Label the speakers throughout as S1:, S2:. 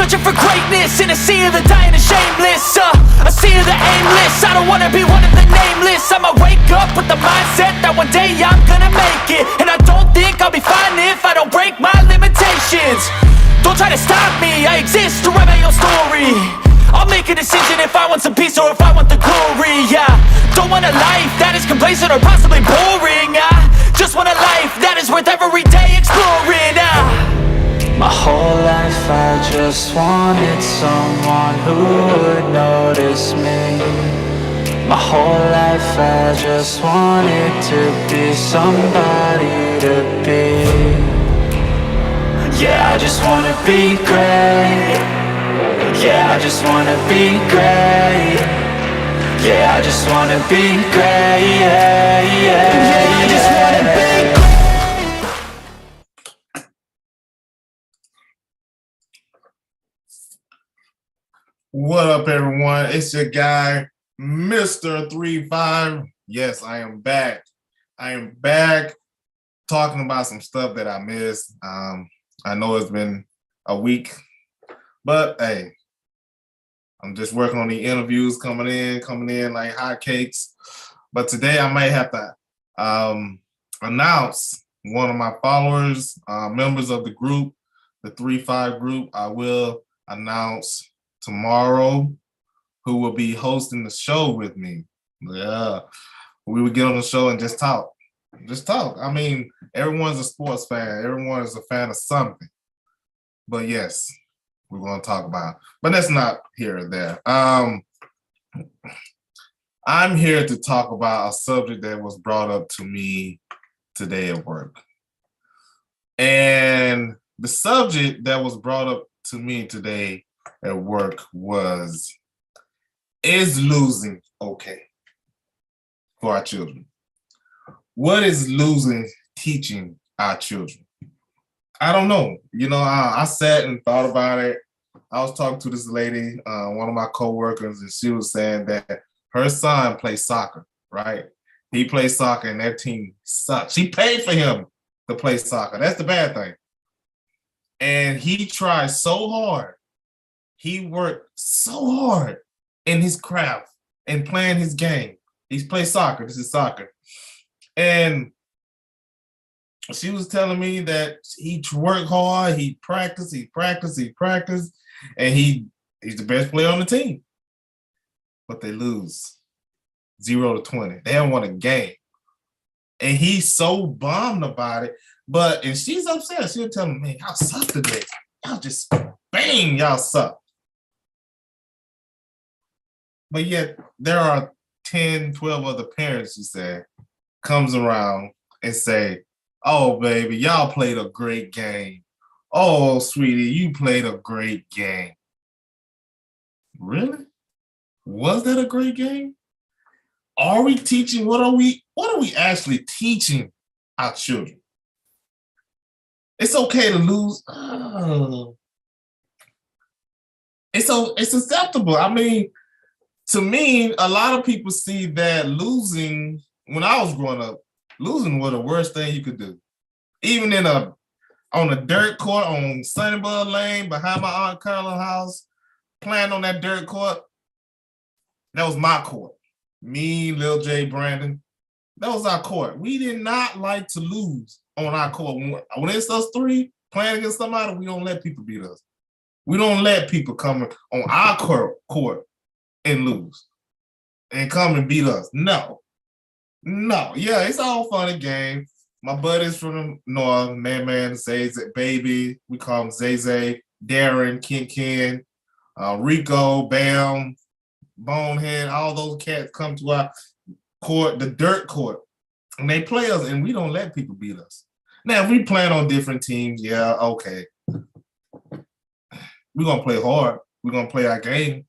S1: searching for greatness in a sea of the dying and shameless. A sea of the aimless. I don't wanna be one of the nameless. I'ma wake up with the mindset that one day I'm gonna make it. And I don't think I'll be fine if I don't break my limitations. Don't try to stop me, I exist to write my own story. I'll make a decision if I want some peace or if I want the glory. Yeah, don't want a life that is complacent or possibly boring. I just want a life that is worth every day exploring.
S2: My whole life I just wanted someone who would notice me. My whole life I just wanted to be somebody to be. Yeah, I just wanna be great. Yeah, I just wanna be great. Yeah, I just wanna be great. Yeah, I just wanna be great.
S3: What up, everyone? It's your guy, Mr. 35. Yes, I am back. I am back talking about some stuff that I missed. I know it's been a week, but hey, I'm just working on the interviews coming in like hotcakes. But today I might have to announce one of my followers, members of the group, the 35 group. I will announce tomorrow who will be hosting the show with me. Yeah, we would get on the show and just talk. I mean, everyone's a sports fan. Everyone is a fan of something. But yes, we're going to talk about it. But that's not here or there. I'm here to talk about a subject that was brought up to me today at work. And the subject that was brought up to me today at work was, is losing okay for our children? What is losing teaching our children? I don't know. You know, I sat and thought about it. I was talking to this lady, one of my coworkers, and she was saying that her son plays soccer, right? He plays soccer and their team sucks. She paid for him to play soccer. That's the bad thing. And he tried so hard. He worked so hard in his craft and playing his game. He plays soccer. This is soccer. And she was telling me that he worked hard, he practiced, and he's the best player on the team. But they lose 0-20. They haven't won a game. And he's so bummed about it. And she's upset. She'll tell me, man, y'all suck today. Y'all just, bang, y'all suck. But yet there are 10, 12 other parents, she said, comes around and say, oh, baby, y'all played a great game. Oh, sweetie, you played a great game. Really? Was that a great game? Are we teaching? What are we actually teaching our children? It's okay to lose. Oh. It's acceptable. I mean, to me, a lot of people see that losing, when I was growing up, losing was the worst thing you could do. Even on a dirt court on Sunnybud Lane behind my Aunt Carolyn's house, playing on that dirt court, that was my court. Me, Lil J, Brandon, that was our court. We did not like to lose on our court. When it's us three playing against somebody, we don't let people beat us. We don't let people come on our court and lose and come and beat us. No. Yeah, it's all fun and game. My buddies from the north, Man, Zay, Baby, we call him Zay, Darren, Ken, Rico, Bam, Bonehead, all those cats come to our court, the dirt court, and they play us, and we don't let people beat us. Now, if we playing on different teams, yeah, okay. We're going to play hard. We're going to play our game.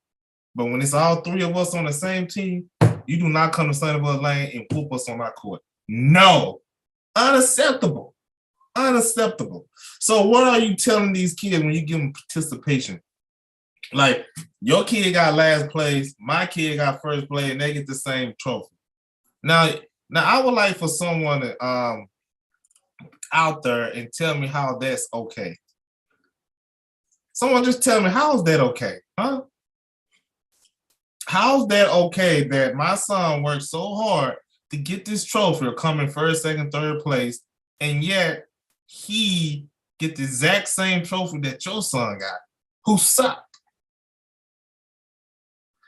S3: But when it's all three of us on the same team, you do not come to Sunnybud Lane and whoop us on our court. No. Unacceptable. So what are you telling these kids when you give them participation? Like, your kid got last place, my kid got first place, and they get the same trophy. Now I would like for someone to out there and tell me how that's okay. Someone just tell me, how is that okay? Huh? How's that okay that my son worked so hard to get this trophy or come in first, second, third place, and yet he get the exact same trophy that your son got, who sucked?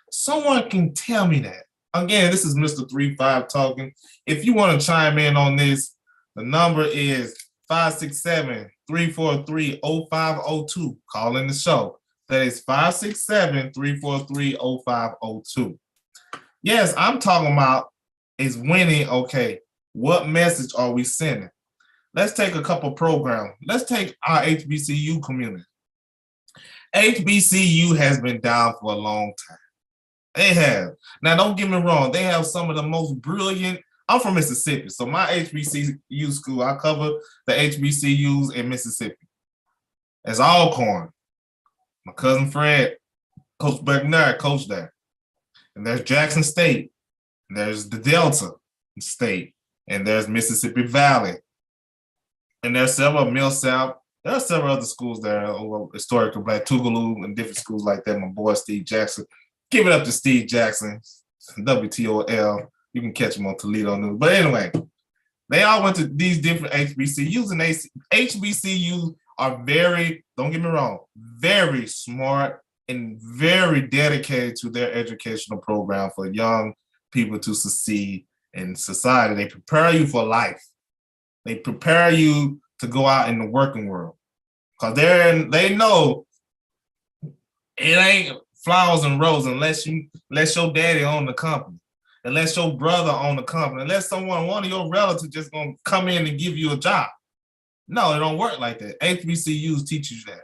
S3: Someone can tell me that. Again, this is Mr. 35 talking. If you want to chime in on this, the number is 567-343-0502. Call in the show. That is 567-343-0502. Yes, I'm talking about is winning okay. What message are we sending? Let's take a couple programs. Let's take our HBCU community. HBCU has been down for a long time. They have. Now, don't get me wrong. They have some of the most brilliant. I'm from Mississippi, so my HBCU school, I cover the HBCUs in Mississippi. It's Alcorn. My cousin Fred, Coach Bergner, coached there. And there's Jackson State. And there's the Delta State. And there's Mississippi Valley. And there's several Mill South. There are several other schools there, historical Black Tougaloo and different schools like that. My boy Steve Jackson. Give it up to Steve Jackson, WTOL. You can catch him on Toledo News. But anyway, they all went to these different HBCUs, and HBCUs are very, don't get me wrong, very smart and very dedicated to their educational program for young people to succeed in society. They prepare you for life. They prepare you to go out in the working world. Because they know it ain't flowers and roses unless your daddy own the company, unless your brother own the company, unless one of your relatives just gonna come in and give you a job. No, it don't work like that. HBCUs teach you that.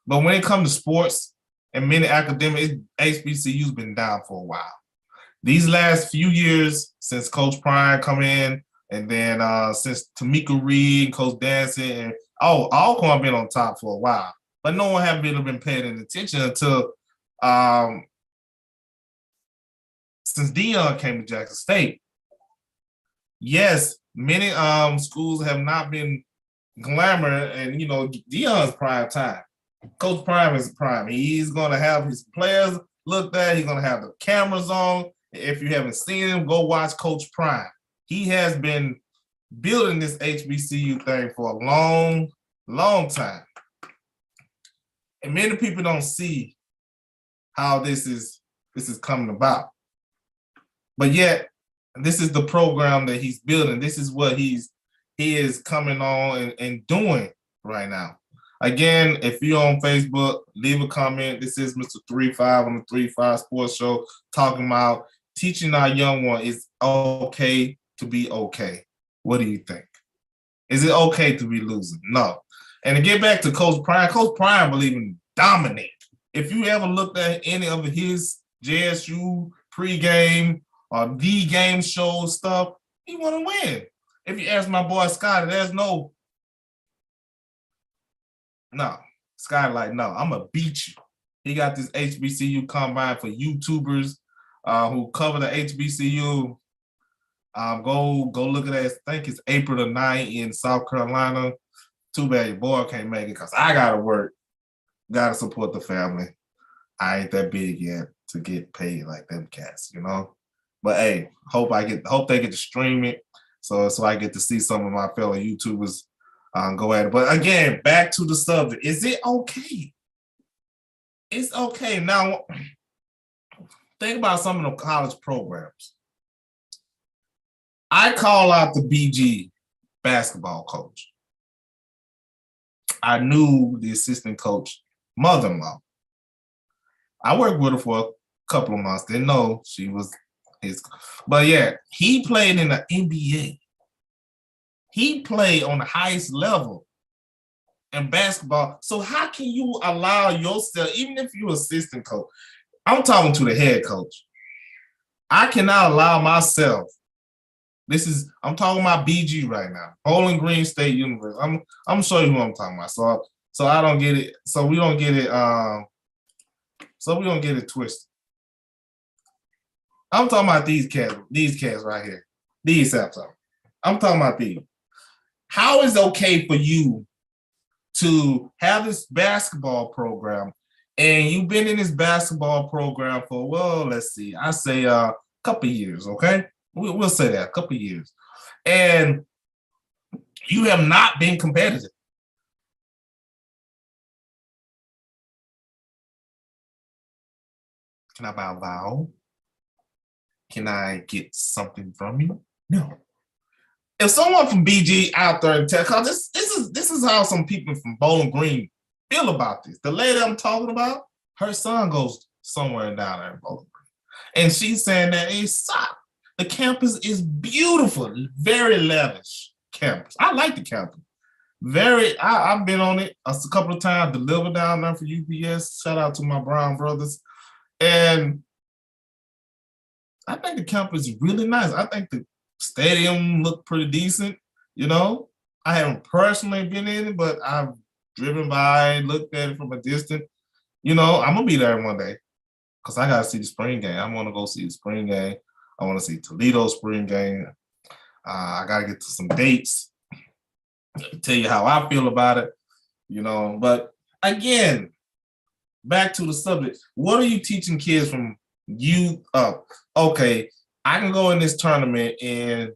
S3: But when it comes to sports and many academics, HBCUs been down for a while. These last few years since Coach Prime come in, and then since Tamika Reed and Coach Dancy, and Alcorn been on top for a while. But no one have really been paying any attention until since Deion came to Jackson State. Yes, many schools have not been glamour, and Deion's prime time. Coach Prime is prime. He's gonna have his players looked at. He's gonna have the cameras on. If you haven't seen him, go watch Coach Prime. He has been building this HBCU thing for a long, long time. And many people don't see how this is coming about. But yet, this is the program that he's building. This is what he is coming on and doing right now. Again, if you're on Facebook, leave a comment. This is Mr. 35 on the 35 Sports Show talking about teaching our young one it's okay to be okay. What do you think? Is it okay to be losing? No. And to get back to Coach Prime believe in dominate. If you ever looked at any of his JSU pregame or the game show stuff, he want to win. If you ask my boy Scotty, there's no. Scotty like, no, I'm going to beat you. He got this HBCU combine for YouTubers who cover the HBCU. Go look at that. I think it's April the 9th in South Carolina. Too bad your boy can't make it because I got to work. Got to support the family. I ain't that big yet to get paid like them cats, But hey, hope they get to stream it so I get to see some of my fellow YouTubers go at it. But again, back to the subject. Is it okay? It's okay. Now, think about some of the college programs. I call out the BG basketball coach. I knew the assistant coach, mother-in-law. I worked with her for a couple of months. Didn't know she was his. But yeah, he played in the NBA. He played on the highest level in basketball. So how can you allow yourself, even if you're assistant coach, I'm talking to the head coach. I cannot allow myself. I'm talking about BG right now, Bowling Green State University. I'm showing you who I'm talking about. So I don't get it. So we don't get it. So we don't get it twisted. I'm talking about these cats right here. These Saptos. I'm talking about these. How is it okay for you to have this basketball program, and you've been in this basketball program for, well, let's see, I say a couple of years, okay? We'll say that, a couple of years. And you have not been competitive. Can I buy a vowel? Can I get something from you? No. If someone from BG out there and tell, cause this is how some people from Bowling Green feel about this. The lady I'm talking about, her son goes somewhere down there in Bowling Green, and she's saying that the campus is beautiful, very lavish campus. I like the campus. I've been on it a couple of times, delivered down there for UPS. Shout out to my Brown brothers. And I think the campus is really nice. I think the stadium looked pretty decent. You know, I haven't personally been in it, but I've driven by, looked at it from a distance. You know, I'm gonna be there one day because I gotta see the spring game. I want to go see the spring game. I want to see Toledo spring game. I gotta get to some dates. Tell you how I feel about it. You know, but again, back to the subject. What are you teaching kids from youth up? Okay, I can go in this tournament and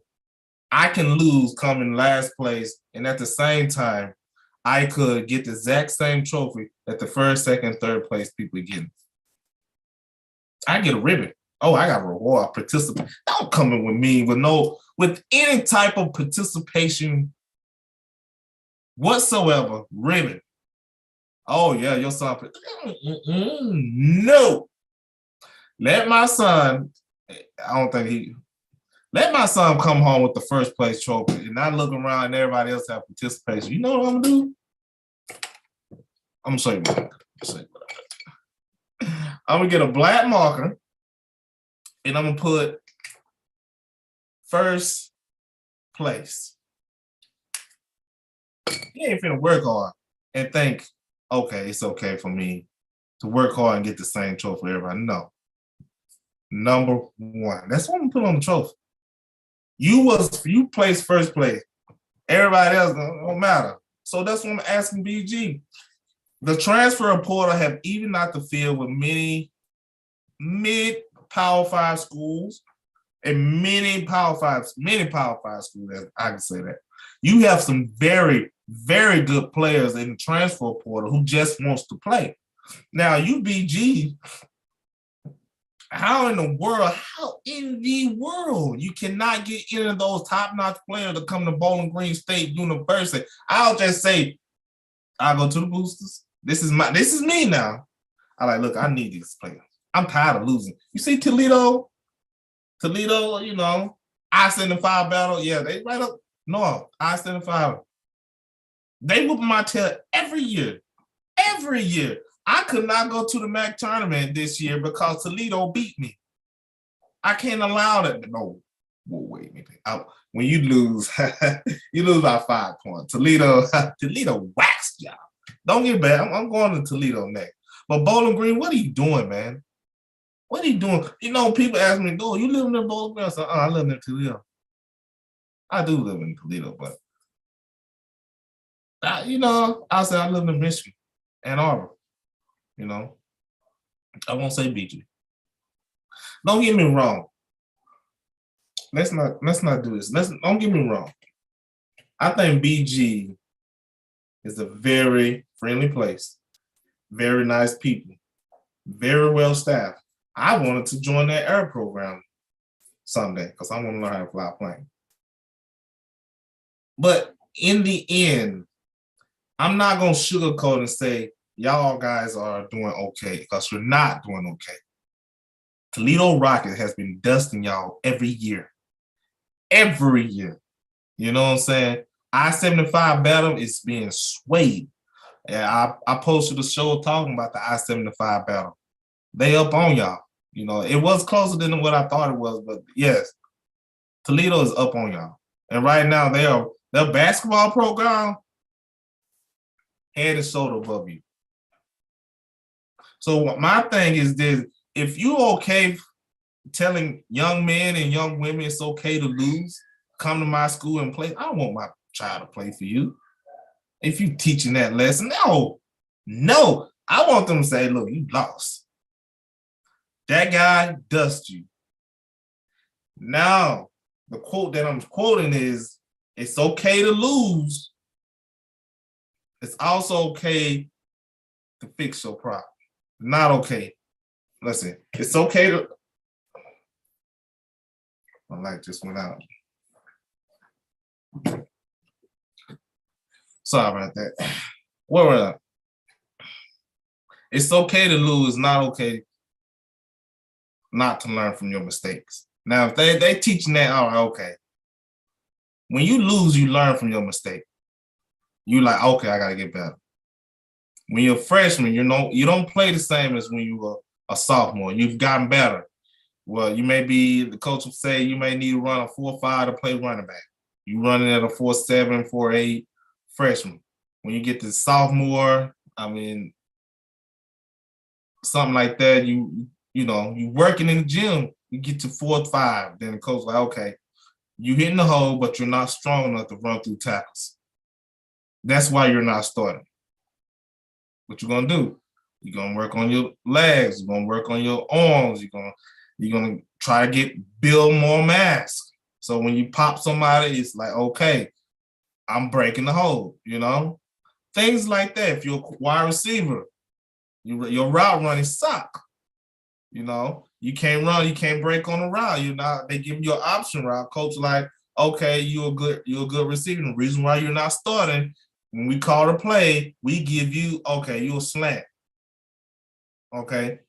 S3: I can lose, come in last place, and at the same time, I could get the exact same trophy that the first, second, third place people are getting. I get a ribbon. Oh, I got a reward. Participate. Don't come in with me with any type of participation whatsoever. Ribbon. Oh yeah, your son. No. Let my son come home with the first place trophy and not look around and everybody else have participation. You know what I'm gonna do? I'm gonna show you what I'm gonna do. I'm gonna get a black marker and I'm gonna put first place. You ain't finna work hard and think, okay, it's okay for me to work hard and get the same trophy for everybody. No. Number one. That's what I'm gonna put on the trophy. You placed first place. Everybody else don't matter. So that's what I'm asking BG. The transfer portal have evened out the field with many mid Power 5 schools and many Power 5 schools. I can say that. You have some very, very good players in the transfer portal who just wants to play. Now, you BG, how in the world you cannot get any of those top-notch players to come to Bowling Green State University? I'll just say, I'll go to the boosters. This is me now. Look, I need these players. I'm tired of losing. You see Toledo, you know, I-75 battle. Yeah, they right up north, I-75. They whoop my tail every year. Every year. I could not go to the MAC tournament this year because Toledo beat me. I can't allow that. No, wait a minute. When you lose, you lose by 5 points. Toledo waxed y'all. Don't get bad. I'm going to Toledo next. But Bowling Green, what are you doing, man? What are you doing? You know, people ask me, "Oh, you live in Bowling Green?" I said, "Oh, I live in Toledo." I do live in Toledo, but I said I live in Michigan, Ann Arbor. You know, I won't say BG. Don't get me wrong. Let's not do this. Don't get me wrong. I think BG is a very friendly place, very nice people, very well staffed. I wanted to join that air program someday because I want to learn how to fly a plane. But in the end, I'm not gonna sugarcoat and say y'all guys are doing okay because you're not doing okay. Toledo Rockets has been dusting y'all every year. Every year. You know what I'm saying? I-75 battle is being swayed. And I posted a show talking about the I-75 battle. They up on y'all. You know, it was closer than what I thought it was, but yes, Toledo is up on y'all. And right now, their basketball program head and shoulder above you. So my thing is this: if you okay telling young men and young women it's okay to lose, come to my school and play. I don't want my child to play for you. If you teaching that lesson, no. I want them to say, look, you lost. That guy dusted you. Now, the quote that I'm quoting is, it's okay to lose. It's also okay to fix your problem. Not okay. Listen, it's okay to. My light just went out. Sorry about that. Where were I? It's okay to lose, not okay not to learn from your mistakes. Now, if they teaching that, all right, okay. When you lose, you learn from your mistake. You like, okay, I gotta get better. When you're a freshman, you don't play the same as when you were a sophomore. You've gotten better. Well, you may be, the coach will say you may need to run a 4.5 to play running back. You running at a 4.7, 4.8 freshman. When you get to sophomore, I mean, something like that, you working in the gym, you get to 4.5. Then the coach like, okay, you hitting the hole, but you're not strong enough to run through tackles. That's why you're not starting. What you're gonna do? You're gonna work on your legs. You're gonna work on your arms. You're gonna try to build more mass. So when you pop somebody, it's like, okay, I'm breaking the hole. Things like that. If you're a wide receiver, your route running suck. You can't run, you can't break on the route. They give you an option route. Coach like, okay, you're a good receiver. The reason why you're not starting, when we call the play, we give you, okay, you're a slant. Okay.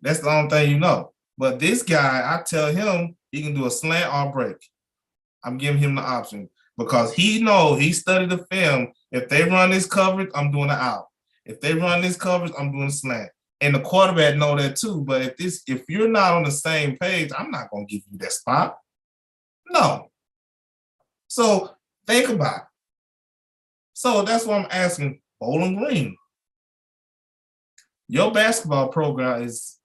S3: That's the only thing you know. But this guy, I tell him he can do a slant or break. I'm giving him the option because he studied the film. If they run this coverage, I'm doing an out. If they run this coverage, I'm doing a slant. And the quarterback know that too. But if you're not on the same page, I'm not going to give you that spot. No. So think about it. So that's what I'm asking Bowling Green. Your basketball program is,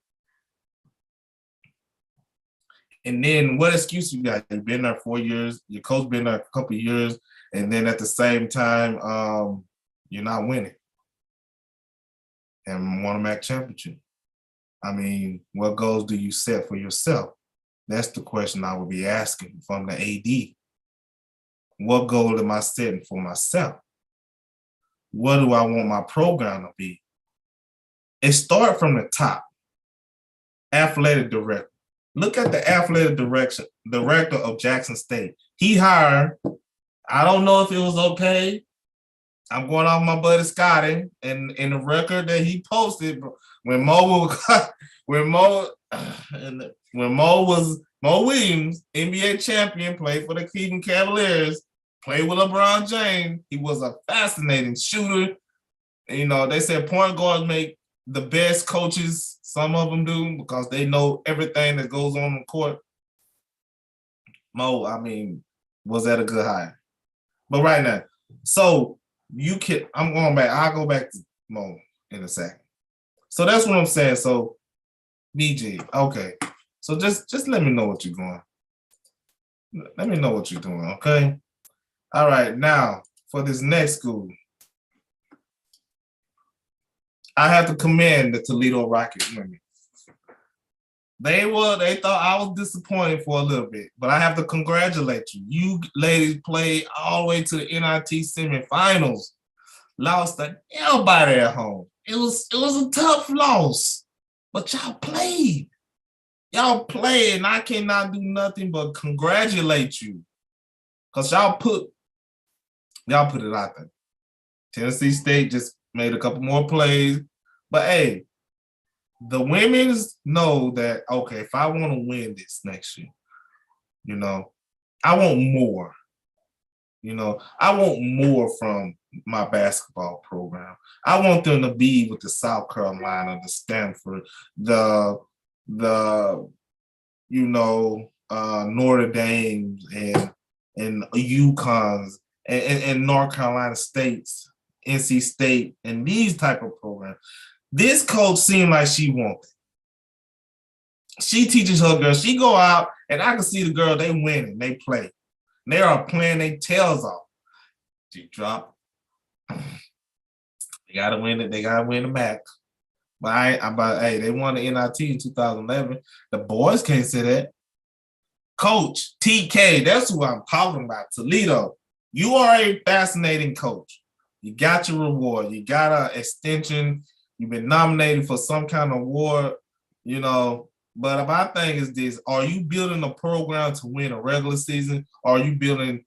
S3: and then what excuse you got? You've been there 4 years, your coach been there a couple of years, and then at the same time, you're not winning and want to make championship. I mean, what goals do you set for yourself? That's the question I would be asking from the AD. What goal am I setting for myself? What do I want my program to be? It starts from the top. Athletic director. Look at the athletic director of Jackson State. He hired, I don't know if it was okay. I'm going off my buddy Scotty and the record that he posted when Mo Williams, NBA champion, played for the Cleveland Cavaliers, played with LeBron James. He was a fascinating shooter. They said point guards make the best coaches. Some of them do because they know everything that goes on the court. Mo, was that a good hire? But right now, so I'm going back. I'll go back to Mo in a second. So that's what I'm saying. So BG, okay. So just let me know what you're doing. Let me know what you're doing, okay? All right, now for this next school, I have to commend the Toledo Rockets women. They thought I was disappointed for a little bit, but I have to congratulate you. You ladies played all the way to the NIT semifinals. Lost to everybody at home. It was a tough loss, but y'all played. Y'all played, and I cannot do nothing but congratulate you. Because y'all put it out there. Tennessee State just made a couple more plays. But hey, the women's know that, okay, if I want to win this next year, I want more. I want more from my basketball program. I want them to be with the South Carolina, the Stanford, the Notre Dames and UConns and North Carolina States, NC State, and these type of programs. This coach seemed like she wanted. She teaches her girls. She go out, and I can see the girl, they winning, they play. They are playing their tails off. She dropped They gotta win it. They gotta win the MAC. But hey, they won the NIT in 2011. The boys can't say that. Coach TK, that's who I'm talking about. Toledo, you are a fascinating coach. You got your reward. You got an extension. You've been nominated for some kind of award, you know. But my thing is this: are you building a program to win a regular season, or are you building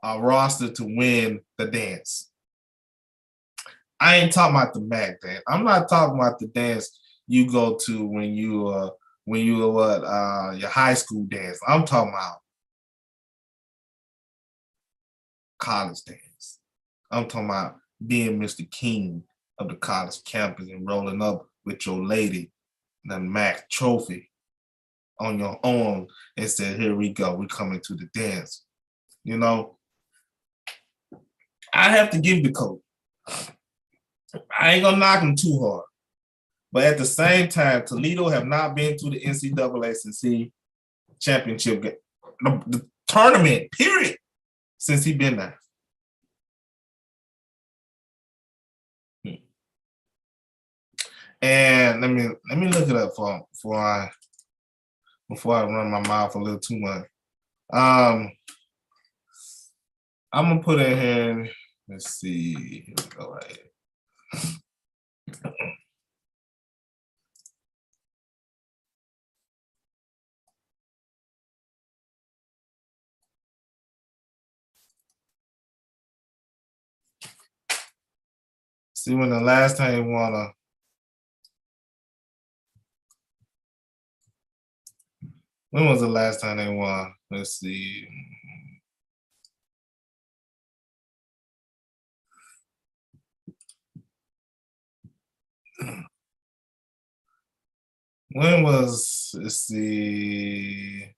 S3: a roster to win the dance? I ain't talking about the MAC dance. I'm not talking about the dance you go to when you your high school dance. I'm talking about college dance. I'm talking about being Mr. King of the college campus and rolling up with your lady, the MAC trophy on your arm and said, "Here we go. We're coming to the dance." You know, I have to give the coach. I ain't gonna knock him too hard. But at the same time, Toledo have not been to the NCAA championship game, the tournament, period, since he been there. And let me look it up before I run my mouth a little too much. I'm gonna put it here. Let's see. Here we go right here. See when the last time he won a when was the last time they won? Let's see. When was, let's see.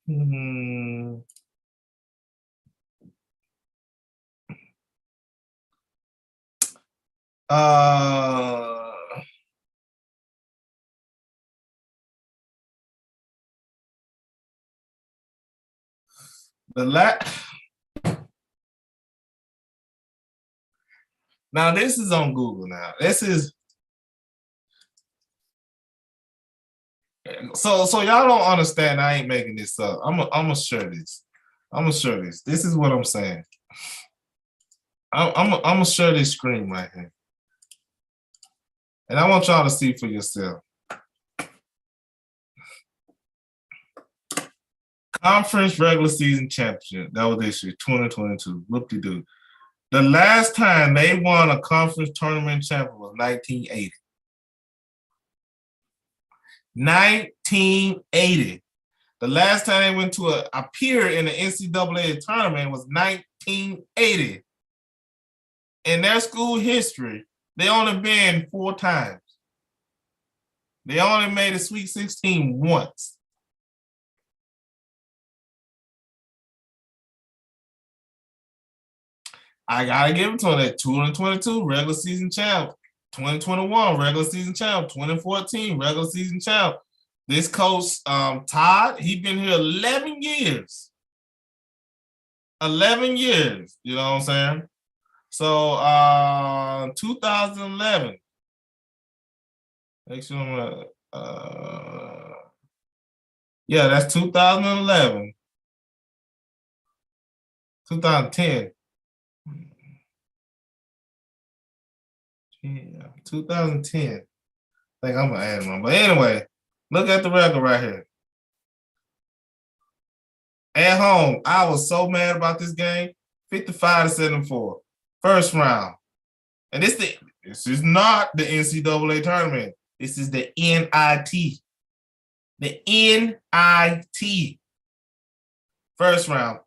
S3: Now this is on Google now. This is so y'all don't understand. I ain't making this up. I'm gonna share this. I'm gonna share this. This is what I'm saying. I'm gonna share this screen right here, and I want y'all to see for yourself. Conference regular season championship. That was this year, 2022. Whoop-de-doo. The last time they won a conference tournament champion was 1980. 1980. The last time they went to appear in the NCAA tournament was 1980. In their school history, they only been 4 times. They only made a Sweet 16 once. I gotta give it to them that 2022 regular season champ, 2021 regular season champ, 2014 regular season champ. This coach, Todd, he been here 11 years. 11 years, you know what I'm saying? So 2011. Make sure yeah, that's 2011. 2010. Yeah, 2010. I think I'm gonna add one. But anyway, look at the record right here. At home, I was so mad about this game. 55-74. First round. And this is not the NCAA tournament. This is the NIT. The NIT. First round,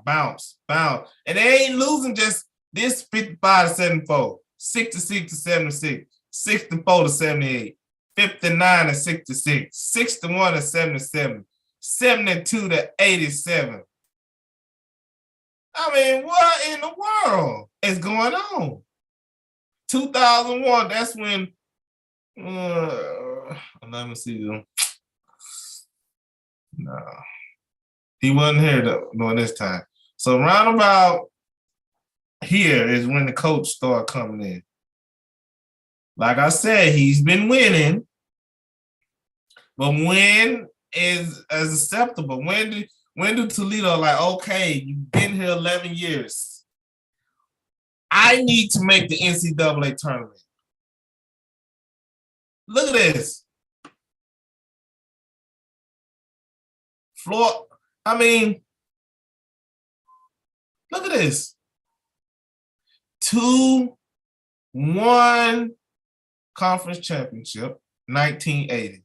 S3: bounce. And they ain't losing just this 55-74, 66-76, 64-78, 59-66, 61-77, 72-87. I mean, what in the world is going on? 2001, that's when, let me see them. No. He wasn't here during this time. So round about here is when the coach started coming in. Like I said, he's been winning, but when is as acceptable? When do Toledo like, okay, you've been here 11 years. I need to make the NCAA tournament. Look at this. Floor, I mean, look at this. 2-1 conference championship, 1980.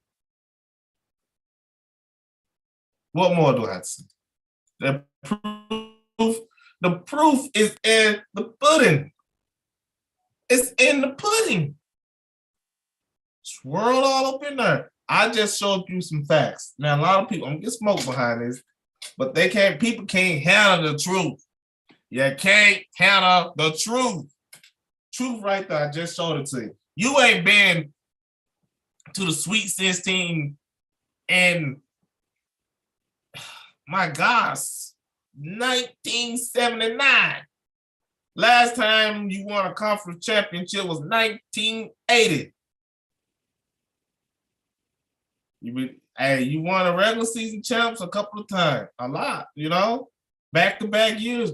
S3: What more do I have to say? The proof is in the pudding. It's in the pudding. Swirl all up in there. I just showed you some facts. Now, a lot of people, I'm gonna get smoke behind this, but people can't handle the truth. You can't handle the truth. Truth right there, I just showed it to you. You ain't been to the Sweet 16 and my gosh, 1979. Last time you won a conference championship was 1980. You won a regular season champs a couple of times, a lot, back-to-back years.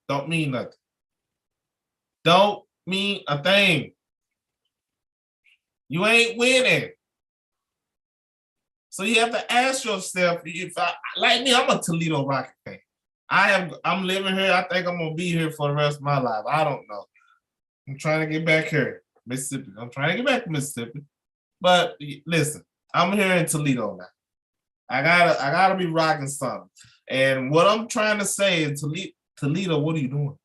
S3: Don't mean nothing. Don't mean a thing. You ain't winning. So you have to ask yourself, like me, I'm a Toledo Rocket fan. I'm living here. I think I'm gonna be here for the rest of my life. I don't know. I'm trying to get back here, Mississippi. I'm trying to get back to Mississippi. But listen, I'm here in Toledo now. I gotta be rocking something. And what I'm trying to say is, Toledo, what are you doing?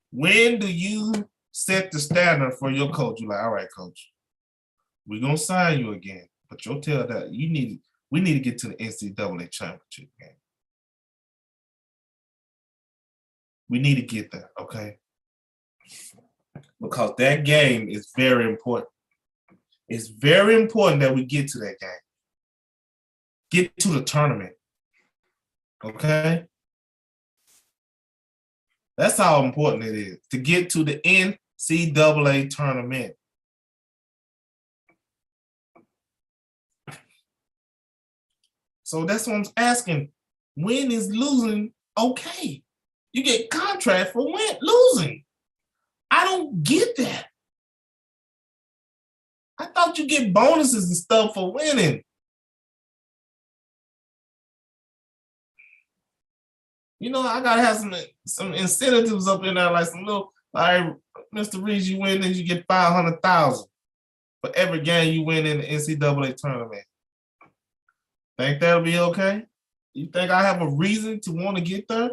S3: When do you set the standard for your coach? You're like, all right, coach, we're gonna sign you again. But you'll tell that we need to get to the NCAA championship game. We need to get there, okay? Because that game is very important. It's very important that we get to that game. Get to the tournament. Okay? That's how important it is to get to the NCAA tournament. So that's what I'm asking. When is losing okay? You get contract for losing. I don't get that. I thought you get bonuses and stuff for winning. I gotta have some incentives up in there, like some little, like Mr. Reed, you win, then you get $500,000 for every game you win in the NCAA tournament. Think that'll be okay? You think I have a reason to want to get there?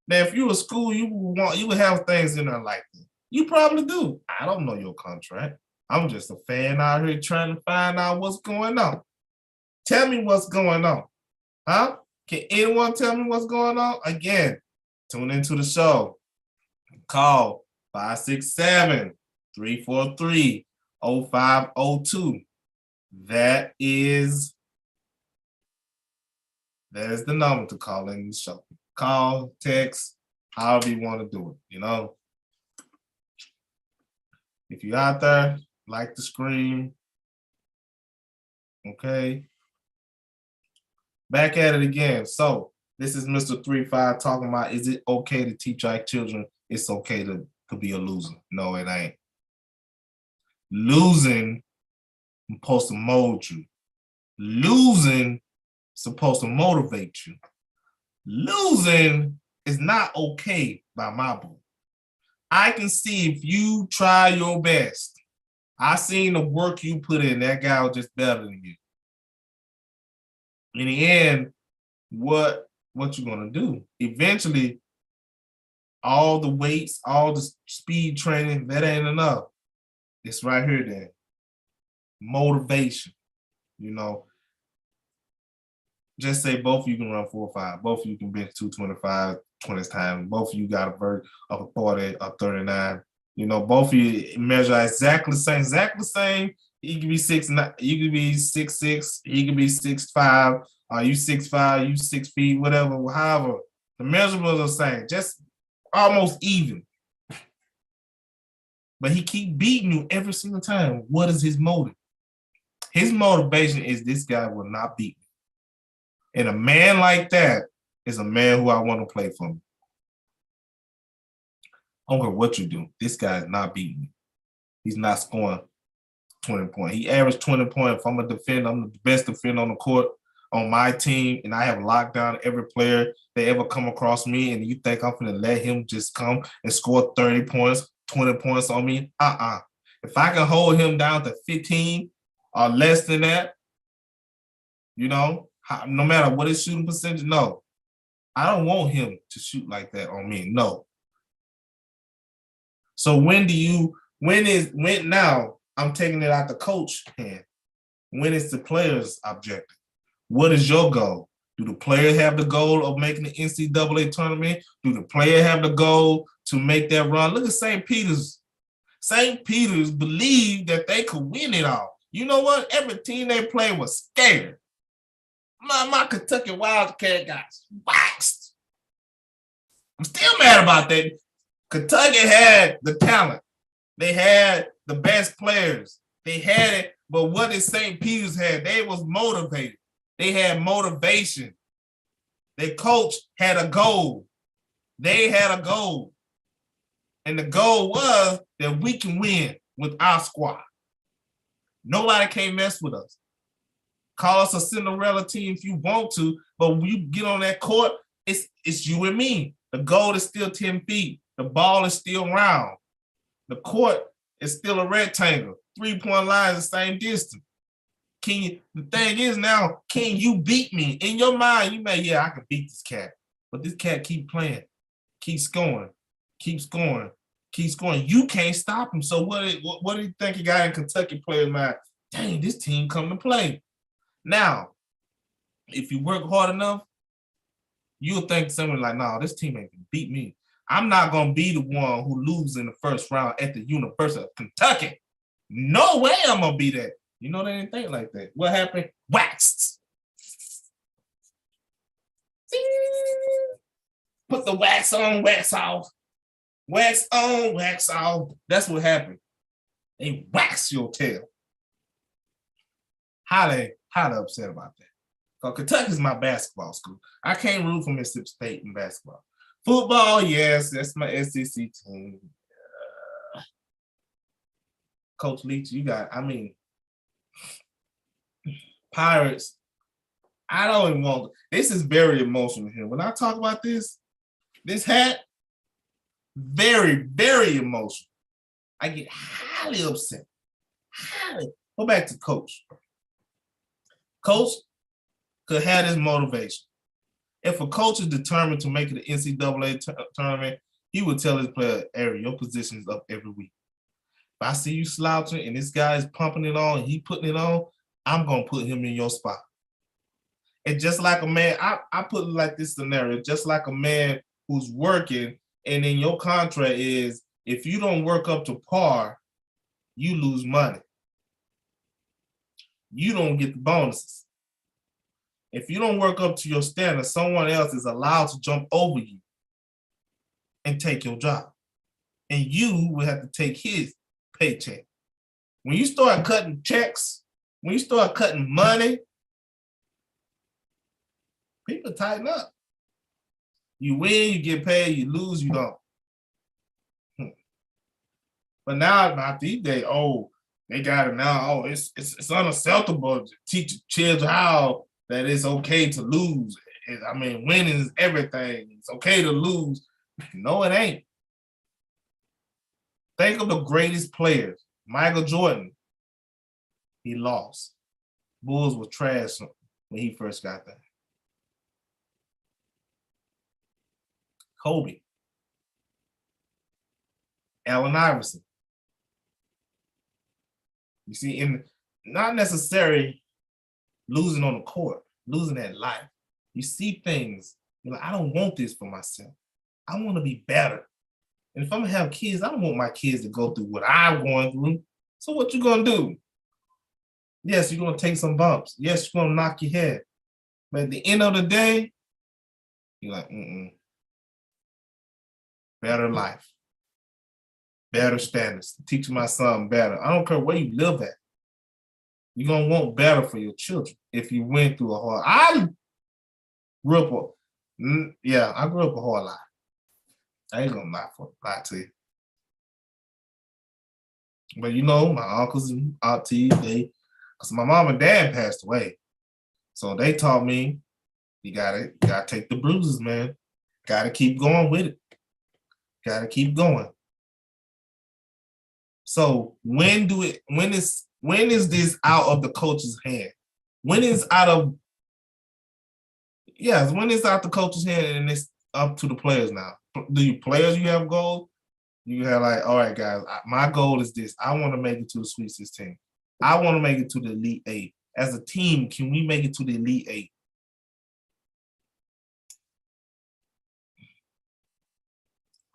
S3: Now, if you a school, you would have things in there like that. You probably do. I don't know your contract. I'm just a fan out here trying to find out what's going on. Tell me what's going on. Huh? Can anyone tell me what's going on? Again, tune into the show. Call 567-343-0502. That is the number to call in the show. Call, text, however you want to do it, If you're out there, like to scream, okay? Back at it again. So this is Mr. 35 talking about, is it okay to teach our children it's okay to be a loser? No, it ain't. Losing is supposed to mold you. Losing is supposed to motivate you. Losing is not okay by my book. I can see if you try your best. I seen the work you put in. That guy was just better than you. In the end, what you gonna do? Eventually, all the weights, all the speed training, that ain't enough. It's right here then. Motivation, Just say both of you can run 4.5. Both of you can bench 225 20 times. Both of you got a vert of a 40 or 39. Both of you measure exactly the same. He could be 6'9", you could be 6'6", he could be 6'5", or you 6'5", you 6 feet, whatever, however. The measurables are the same, just almost even. but he keep beating you every single time. What is his motive? His motivation is this guy will not beat me. And a man like that is a man who I want to play for me. I don't care what you do. This guy is not beating me. He's not scoring 20 points. He averaged 20 points. If I'm a defender, I'm the best defender on the court on my team, and I have locked down every player that ever come across me, and you think I'm going to let him just come and score 30 points, 20 points on me? If I can hold him down to 15 or less than that, no matter what his shooting percentage, no. I don't want him to shoot like that on me, no. So when now I'm taking it out the coach hand. When is the player's objective? What is your goal? Do the player have the goal of making the NCAA tournament? Do the player have the goal to make that run? Look at St. Peter's. St. Peter's believed that they could win it all. You know what? Every team they played was scared. My Kentucky Wildcat got waxed. I'm still mad about that. Kentucky had the talent. They had the best players. They had it, but what did St. Peter's have? They was motivated. They had motivation. Their coach had a goal. They had a goal. And the goal was that we can win with our squad. Nobody can mess with us. Call us a Cinderella team if you want to, but when you get on that court, it's you and me. The goal is still 10 feet. The ball is still round. The court is still a rectangle. 3-point line is the same distance. The thing is now, can you beat me? In your mind, you may, I can beat this cat. But this cat keep playing, keep scoring, keep scoring, keep scoring. You can't stop him. So what do you think you got in Kentucky players' mind? Dang, this team come to play. Now, if you work hard enough, you'll think someone like, no, this team ain't gonna beat me. I'm not gonna be the one who loses in the first round at the University of Kentucky. No way I'm gonna be that. You know, they didn't think like that. What happened? Waxed. Put the wax on, wax off. Wax on, wax off. That's what happened. They wax your tail. Highly upset about that. Because Kentucky's my basketball school. I can't root for Mississippi State in basketball. Football, yes, that's my SEC team. Coach Leach, Pirates. I don't even want. This is very emotional here. When I talk about this hat, very, very emotional. I get highly upset. Go back to Coach. Coach could have this motivation. If a coach is determined to make it an NCAA tournament, he would tell his player, Ari, your position is up every week. If I see you slouching and this guy is pumping it on and he putting it on, I'm going to put him in your spot. And just like a man, I put it like this scenario, just like a man who's working and then your contract is, if you don't work up to par, you lose money. You don't get the bonuses. If you don't work up to your standard, someone else is allowed to jump over you and take your job. And you will have to take his paycheck. When you start cutting checks, when you start cutting money, people tighten up. You win, you get paid, you lose, you don't. But now, not these days, they got it now. It's unacceptable to teach children how that it's okay to lose. Winning is everything. It's okay to lose. No, it ain't. Think of the greatest players. Michael Jordan, he lost. Bulls were trash when he first got there. Kobe. Allen Iverson. You see, not necessarily losing on the court, losing at life. You see things, you're like, I don't want this for myself. I want to be better. And if I'm going to have kids, I don't want my kids to go through what I'm going through. So what you going to do? Yes, you're going to take some bumps. Yes, you're going to knock your head. But at the end of the day, you're like, better life. better standards, teaching my son better. I don't care where you live at. You're going to want better for your children if you went through a hard. I grew up, I grew up a hard life. I ain't going to lie to you. But you know, my uncles and aunties, because my mom and dad passed away. So they taught me, you gotta take the bruises, man. Gotta keep going with it. Gotta keep going. So when is this out of the coach's hand? When it's out the coach's hand and it's up to the players now? Do you players you have goals? You have like, all right, guys, my goal is this. I want to make it to the Sweet 16. I want to make it to the Elite Eight. As a team, can we make it to the Elite Eight?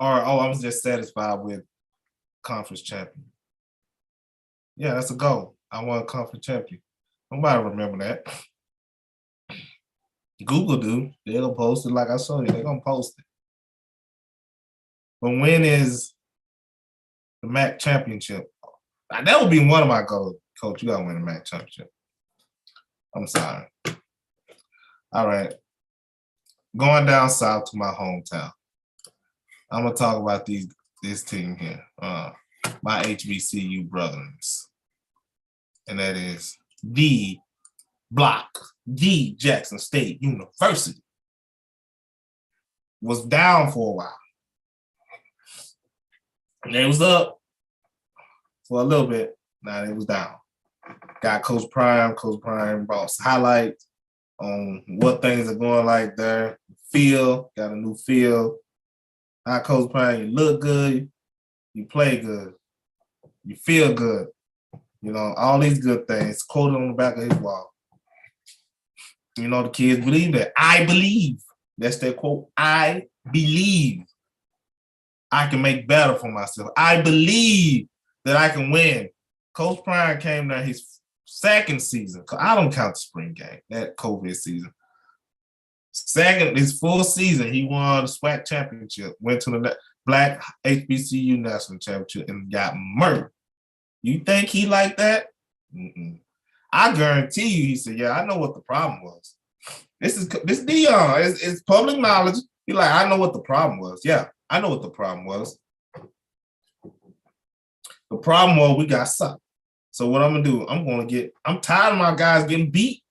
S3: Or, I was just satisfied with conference champion. Yeah, that's a goal. I want a conference champion. Nobody remember that. Google do. They're going to post it like I showed you. They're going to post it. But when is the MAC championship? That would be one of my goals. Coach, you got to win the MAC championship. I'm sorry. All right. Going down south to my hometown. I'm going to talk about this team here. My HBCU brothers. And that is the Jackson State University. Was down for a while. And it was up for a little bit. Now it was down. Got Coach Prime. Coach Prime brought highlights on what things are going like there. Field, got a new field. Hi, Coach Prime, you look good. You play good. You feel good. You know, all these good things quoted on the back of his wall. You know, the kids believe that. I believe. That's their quote. I believe I can make better for myself. I believe that I can win. Coach Prime came there his second season. I don't count the spring game, that COVID season. His full season, he won the SWAC championship, went to the Black HBCU National Championship and got murdered. You think he like that? Mm-mm. I guarantee you, he said, yeah, I know what the problem was. This Dion. It's public knowledge. He like, I know what the problem was. Yeah, I know what the problem was. The problem was we got sucked. So what I'm going to do, I'm tired of my guys getting beat.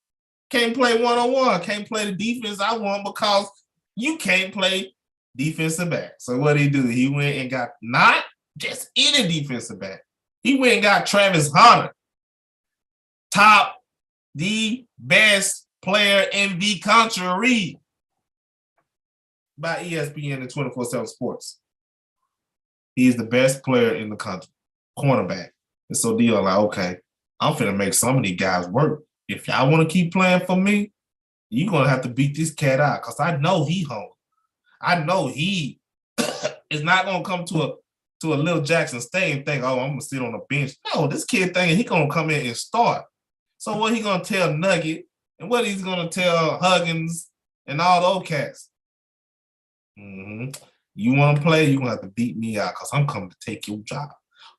S3: Can't play one-on-one. Can't play the defense I want because you can't play defensive back. So what did he do? He went and got not just any defensive back. He went and got Travis Hunter. The best player in the country by ESPN and 24/7 Sports. He's the best player in the country, cornerback. And so Dion like, okay, I'm finna make some of these guys work. If y'all want to keep playing for me, you're going to have to beat this cat out because I know he hungry. I know he is not going to come to a little Jackson State and think, oh, I'm going to sit on the bench. No, this kid thinking he going to come in and start. So what he going to tell Nugget and what he's going to tell Huggins and all those cats? Mm-hmm. You want to play, you're going to have to beat me out because I'm coming to take your job.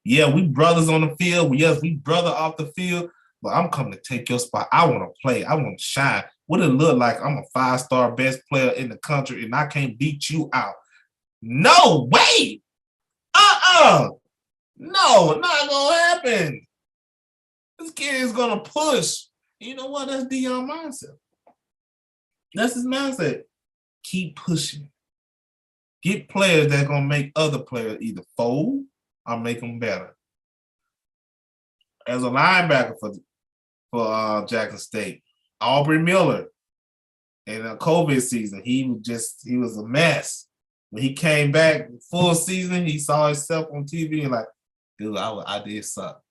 S3: Yeah, we brothers on the field. Yes, we brother off the field. But I'm coming to take your spot. I want to play. I want to shine. What it look like? I'm a 5-star best player in the country, and I can't beat you out. No way. No, not gonna happen. This kid is gonna push. You know what? That's Dion's mindset. That's his mindset. Keep pushing. Get players that are gonna make other players either fold or make them better. As a linebacker for Jackson State, Aubrey Miller, in a COVID season, he was a mess. When he came back full season, he saw himself on TV and like, dude, I did suck.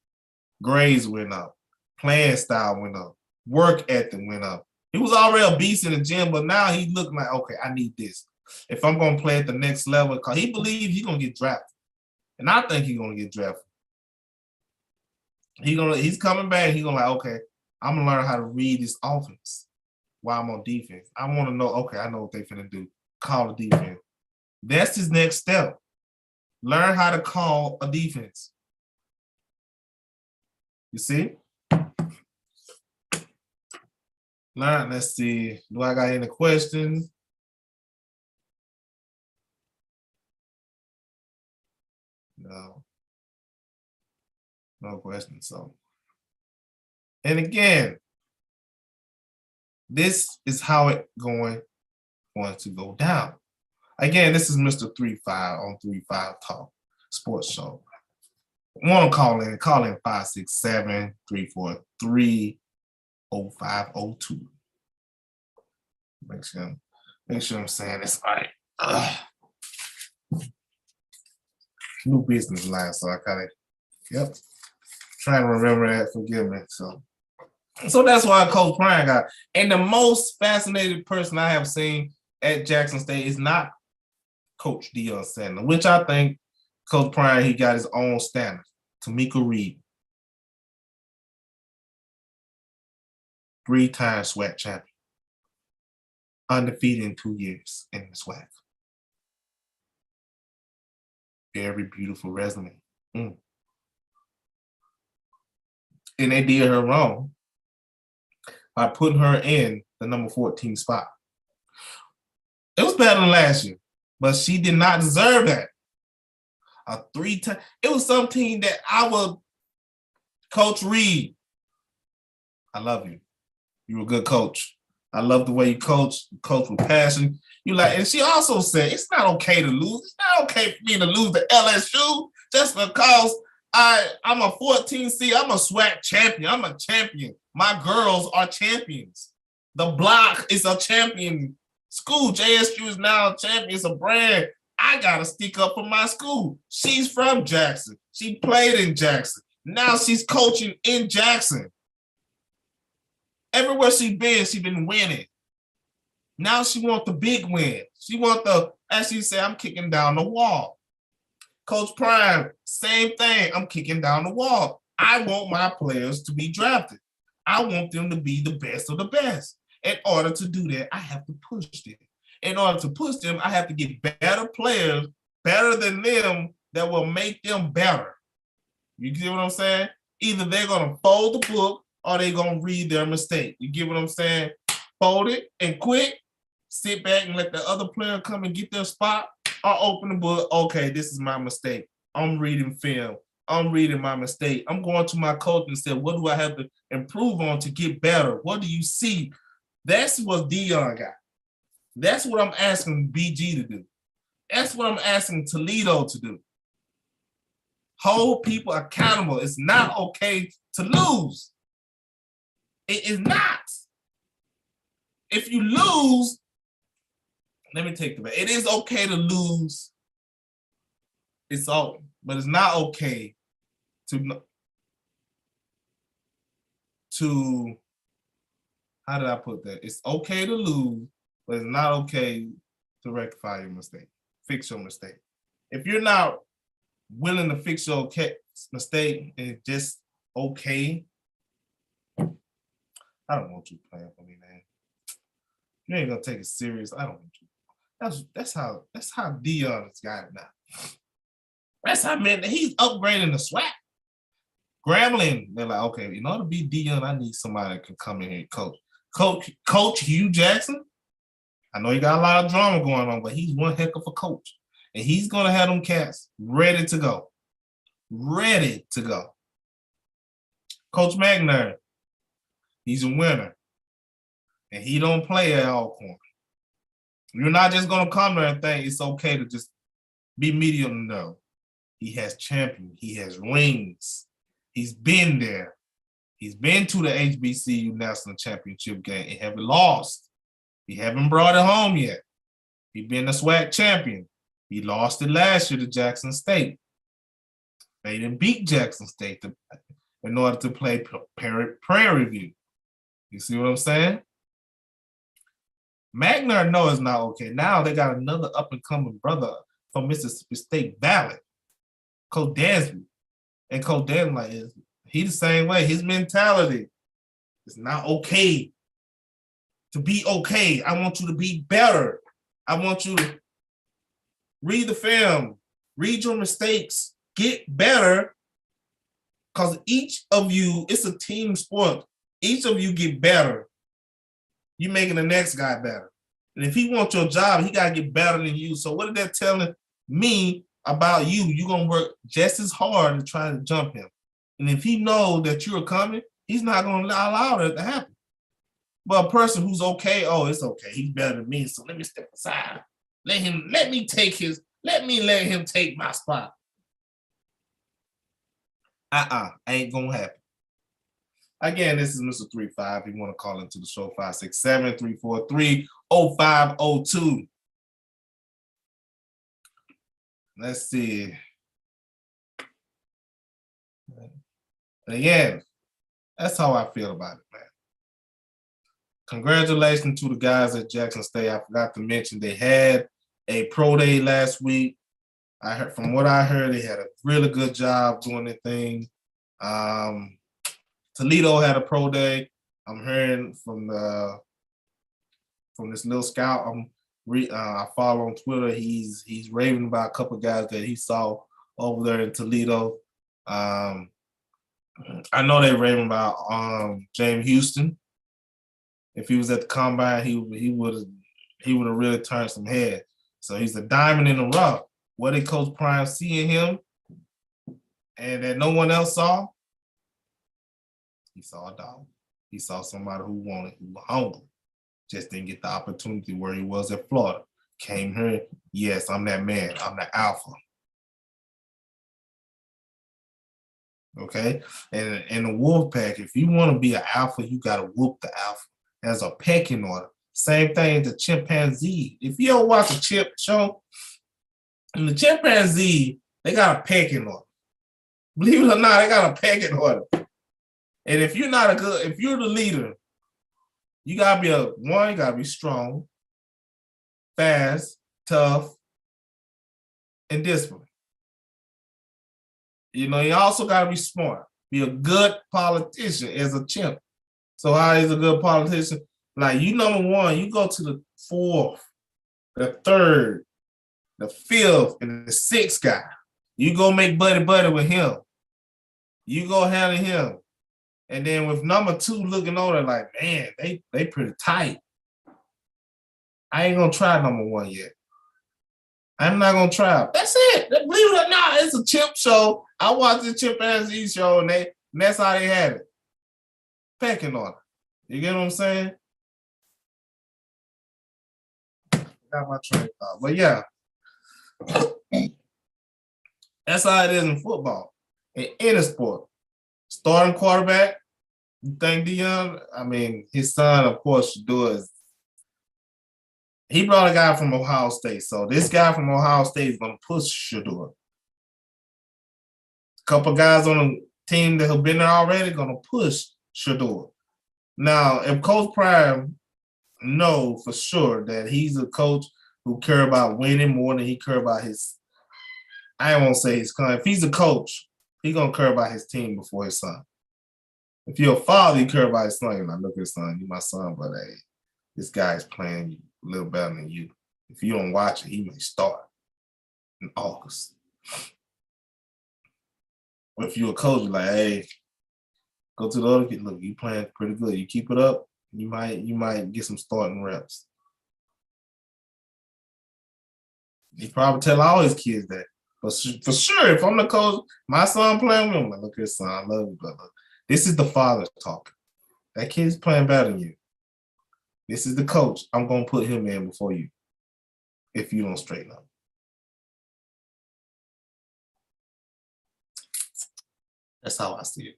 S3: Grades went up, playing style went up, work ethic went up. He was already a beast in the gym, but now he looked like, okay, I need this. If I'm gonna play at the next level, because he believes he's gonna get drafted. And I think he's gonna get drafted. He's coming back, he's gonna like, okay, I'm gonna learn how to read this offense while I'm on defense. I want to know, okay, I know what they finna do. Call the defense. That's his next step. Learn how to call a defense. You see? Learn. Let's see. Do I got any questions? No. No questions. So, and again, this is how it going to go down. Again, this is Mr. 35 on 35 Talk Sports Show. Want to call in 567-343-0502. Make sure I'm saying this right. New business line, so I kind of trying to remember that. Forgive me. So that's why Coach Prime got. And the most fascinating person I have seen at Jackson State is not Coach Deion Sanders, which I think Coach Prime, he got his own standard. Tamika Reed, 3-time SWAC champion, undefeated in 2 years in the SWAC. Very beautiful resume. And they did her wrong by putting her in the number 14 spot. It was better than last year, but she did not deserve that. A 3-time. It was something that I would, Coach Reed, I love you. You're a good coach. I love the way you coach with passion. You like, and she also said it's not okay to lose. It's not okay for me to lose to LSU just because I'm a 14C. I'm a SWAC champion. I'm a champion. My girls are champions. The block is a champion school. JSU is now a champion. It's a brand. I gotta stick up for my school. She's from Jackson. She played in Jackson. Now she's coaching in Jackson. Everywhere she's been winning. Now she wants the big win. She wants as she said, I'm kicking down the wall. Coach Prime, same thing. I'm kicking down the wall. I want my players to be drafted. I want them to be the best of the best. In order to do that, I have to push them. In order to push them, I have to get better players, better than them, that will make them better. You get what I'm saying? Either they're going to fold the book or they're going to read their mistake. You get what I'm saying? Fold it and quit. Sit back and let the other player come and get their spot, or open the book. Okay, this is my mistake. I'm reading film. I'm reading my mistake. I'm going to my coach and say, what do I have to improve on to get better? What do you see? That's what Deion got. That's what I'm asking BG to do. That's what I'm asking Toledo to do. Hold people accountable. It's not okay to lose. It is not. If you lose, let me take the back. It is okay to lose. It's all, but it's not okay to how did I put that? It's okay to lose, but it's not okay to rectify your mistake. Fix your mistake. If you're not willing to fix your mistake and it's just okay, I don't want you playing for me, man. You ain't gonna take it serious. I don't want you. That's how Deion has got it now. That's how, man, he's upgrading the SWAC. Grambling, they're like, okay, in order to be Deion, I need somebody that can come in here and coach. Coach Hugh Jackson. I know he got a lot of drama going on, but he's one heck of a coach. And he's gonna have them cats ready to go. Ready to go. Coach McNair, he's a winner. And he don't play at Alcorn. You're not just gonna come there and think it's okay to just be medium. No. He has champions. He has rings. He's been there. He's been to the HBCU National Championship game and haven't lost. He haven't brought it home yet. He's been a SWAC champion. He lost it last year to Jackson State. They didn't beat Jackson State in order to play Prairie View. You see what I'm saying? Magnar, no, it's not okay. Now they got another up-and-coming brother from Mississippi State Valley, Coach Dansby. And Coach Dansby, like, he's the same way. His mentality is not okay to be okay. I want you to be better. I want you to read the film. Read your mistakes. Get better. Because each of you, it's a team sport. Each of you get better. You're making the next guy better. And if he wants your job, he got to get better than you. So what is that telling me about you? You're going to work just as hard to try to jump him. And if he knows that you're coming, he's not going to allow that to happen. But a person who's okay, oh, it's okay. He's better than me, so let me step aside. Let him let him take my spot. Ain't going to happen. Again, this is Mr. 35. If you want to call into the show, 567-343-0502. Let's see. And again, that's how I feel about it, man. Congratulations to the guys at Jackson State. I forgot to mention they had a pro day last week. From what I heard, they had a really good job doing their thing. Toledo had a pro day. I'm hearing from this little scout I follow on Twitter. He's raving about a couple of guys that he saw over there in Toledo. I know they're raving about James Houston. If he was at the combine, he would have really turned some head. So he's a diamond in the rough. What did Coach Prime see in him, and that no one else saw? He saw a dog. He saw somebody who wanted, who was hungry. Just didn't get the opportunity where he was at Florida. Came here, yes, I'm that man. I'm the alpha. Okay? And in the wolf pack, if you want to be an alpha, you got to whoop the alpha. As a pecking order. Same thing as the chimpanzee. If you ever watch a chimp show, in the chimpanzee, they got a pecking order. Believe it or not, they got a pecking order. And if you're the leader, you gotta be strong, fast, tough, and disciplined. You know, you also gotta be smart. Be a good politician as a chimp. So how is a good politician? Like, you number one, you go to the fourth, the third, the fifth, and the sixth guy. You go make buddy with him. You go handle him. And then with number two looking over, like, man, they pretty tight. I ain't gonna try number one yet. I'm not gonna try. That's it. Believe it or not, it's a chimp show. I watched the chimpanzee show, and that's how they had it. Pecking order. You get what I'm saying? Got my train of thought. But yeah, that's how it is in football. In any sport. Starting quarterback, you think Deion? I mean, his son, of course, should do it. He brought a guy from Ohio State. So this guy from Ohio State is going to push Shador. A couple guys on the team that have been there already going to push Shador. Now, if Coach Prime know for sure that he's a coach who cares about winning more than he cares about his, I won't say his son. If he's a coach, he's going to care about his team before his son. If you're a father, you care about his son. You're like, look at his son, you're my son, but hey, this guy's playing a little better than you. If you don't watch it, he may start in August. But if you're a coach, you're like, hey, go to the other kid. Look, you playing pretty good. You keep it up, you might get some starting reps. He probably tell all his kids that. But for sure, if I'm the coach, my son playing with him, I'm like, look at his son, I love you, brother. This is the father talking. That kid's playing better than you. This is the coach. I'm going to put him in before you if you don't straighten up. That's how I see it.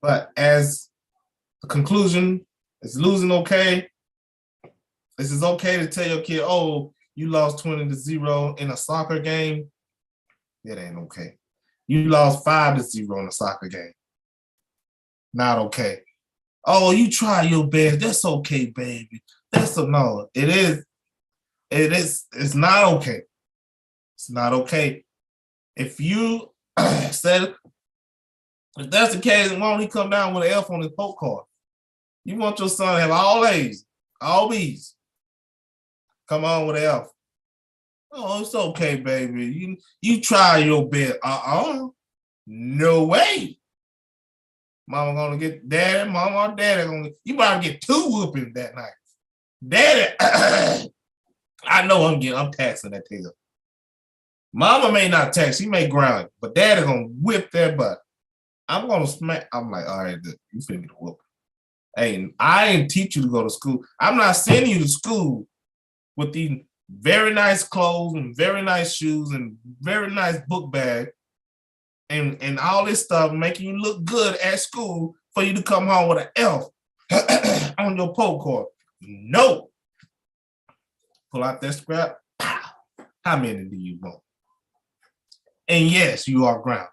S3: But as a conclusion, is losing okay? This is okay to tell your kid, oh, you lost 20-0 in a soccer game. That ain't okay. You lost 5-0 in a soccer game. Not okay. Oh, you try your best. That's okay, baby. No. It is. It's not okay. It's not okay. If you said, if that's the case, why don't he come down with an F on his poke card? You want your son to have all A's, all B's. Come on with F. Oh, it's okay, baby. You try your best. No way. Mama gonna get daddy, mama or daddy gonna get, you about to get 2 whoopings that night. Daddy, I know I'm taxing that tail. Mama may not tax, she may ground, but daddy gonna whip that butt. I'm gonna smack. I'm like, all right, you finna get a whooping. Hey, I didn't teach you to go to school. I'm not sending you to school with these very nice clothes and very nice shoes and very nice book bag and all this stuff making you look good at school for you to come home with an F on your poke card. No. Pull out that scrap. Pow. How many do you want? And yes, you are grounded.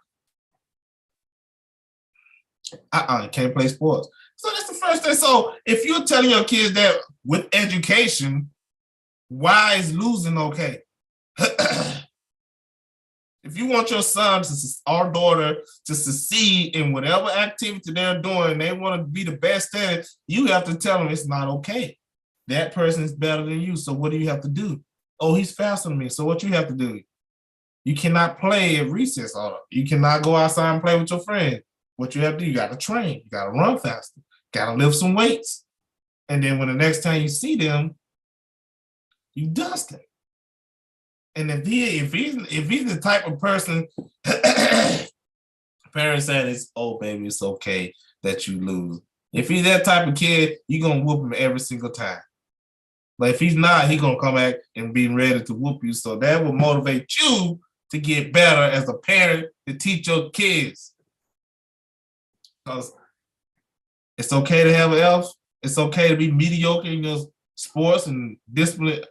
S3: You can't play sports. So that's the first thing. So if you're telling your kids that with education, why is losing okay? If you want your son or daughter to succeed in whatever activity they're doing, they want to be the best at it, you have to tell them it's not okay. That person is better than you. So what do you have to do? Oh, he's faster than me. So what you have to do? You cannot play at recess. You cannot go outside and play with your friends. What you have to do, you got to train. You got to run faster. Got to lift some weights. And then when the next time you see them, you dust it. And if he's the type of person, parents said it's, oh baby, it's okay that you lose. If he's that type of kid, you're gonna whoop him every single time. But if he's not, he's gonna come back and be ready to whoop you. So that will motivate you to get better as a parent to teach your kids. Because it's okay to have an F. It's okay to be mediocre in your sports and discipline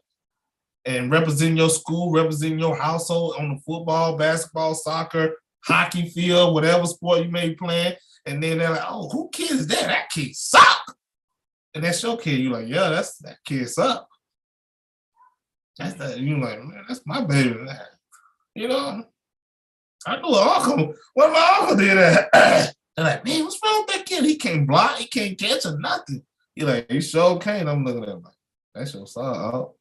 S3: and representing your school, representing your household on the football, basketball, soccer, hockey field, whatever sport you may be playing. And then they're like, oh, who kid is that? That kid suck. And that's your kid. You're like, yeah, that kid suck. That's that. You're like, man, that's my baby. You know, I knew an uncle. When my uncle did that, they're like, man, what's wrong with that kid? He can't block, he can't catch or nothing. You're like, he sure can't. I'm looking at him like, that's your son, oh.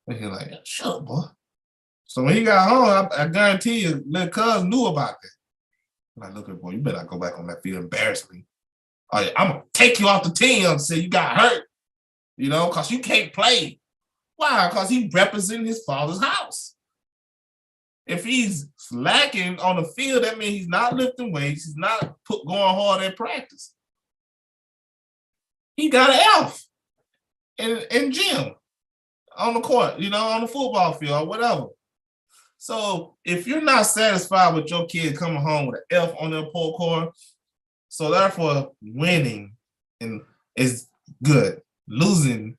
S3: And he's like, shut up, boy. So when he got home, I guarantee you, little cuz knew about that. And I look at boy, you better not go back on that field, embarrass me. I'm going to take you off the team and say you got hurt, you know, because you can't play. Why? Because he representing his father's house. If he's slacking on the field, that means he's not lifting weights. He's not going hard at practice. He got an F in gym, on the court, you know, on the football field or whatever. So if you're not satisfied with your kid coming home with an F on their report card, so therefore winning is good. Losing,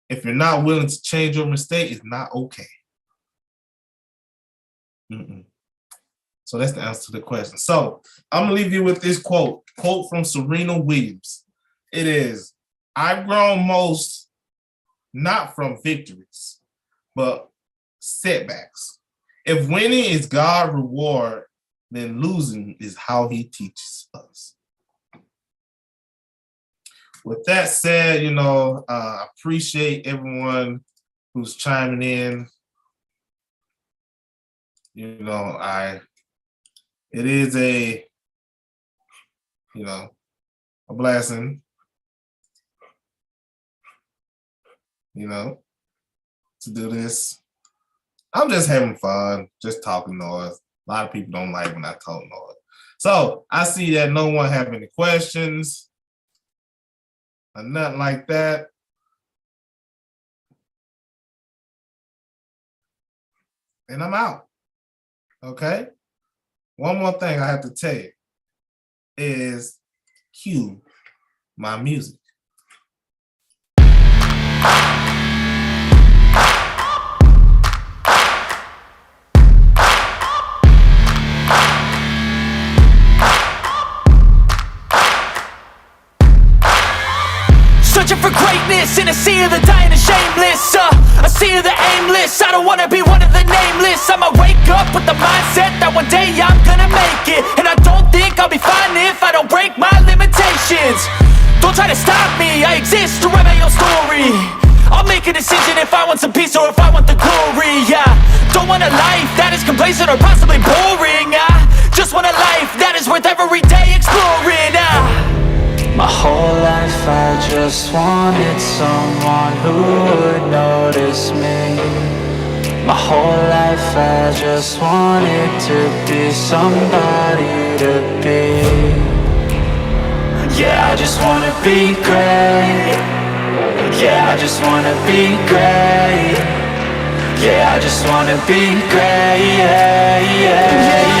S3: if you're not willing to change your mistake, is not okay. So that's the answer to the question. So I'm gonna leave you with this quote from Serena Williams. It is, I've grown most not from victories, but setbacks. If winning is God's reward, then losing is how he teaches us. With that said, you know, I appreciate everyone who's chiming in. You know, it is a blessing, you know, to do this. I'm just having fun, just talking noise. A lot of people don't like when I talk noise. So I see that no one have any questions or nothing like that. And I'm out. Okay? One more thing I have to tell you is cue my music.
S1: Searching for greatness in a sea of the dying and shameless, a sea of the aimless. I don't wanna be one of the nameless. I'ma wake up with the mindset that one day I'm gonna make it, and I don't think I'll be fine if I don't break my limitations. Don't try to stop me, I exist to write my own story. I'll make it a decision if I want some peace or if I want the glory. Yeah, don't want a life that is complacent or possibly boring. I just want a life that is worth every day exploring.
S2: My whole life I just wanted someone who would notice me. My whole life I just wanted to be somebody to be. Yeah, I just wanna be great. Yeah, I just wanna be great. Yeah, I just wanna be great. Yeah, yeah, yeah.